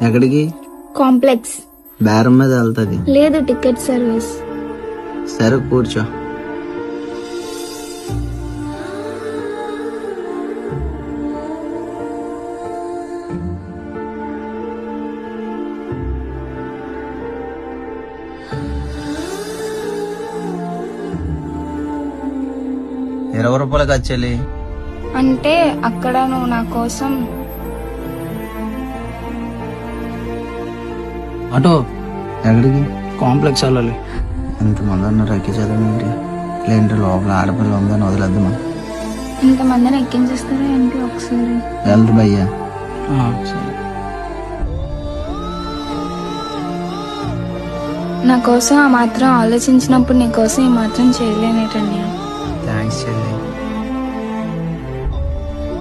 ఎక్కడికి? కాంప్లెక్స్. బేరం మీద వెళ్తుంది. లేదు, టికెట్ సర్వీస్. సరే కూర్చో. ₹20 ఖర్చు. అంటే అక్కడ నువ్వు నా కోసం ఆటో ఎక్కడికి? కాంప్లెక్స్ వెళ్ళాలి. ఇంతమంది ఉన్నారు ఎక్కించేదేంటి? లేంటి లోపల ఆడపిల్ల ఉందని వదిలేద్దామా? ఇంతమందిని ఎక్కించేస్తారా ఏంటి? ఒకసారి వెళ్తు భయ్యా. సరే. నా కోసం ఆ మాత్రం ఆలోచించినప్పుడు నీ కోసం ఈ మాత్రం చేయలేనేటన్యా. థ్యాంక్స్ చెల్లి.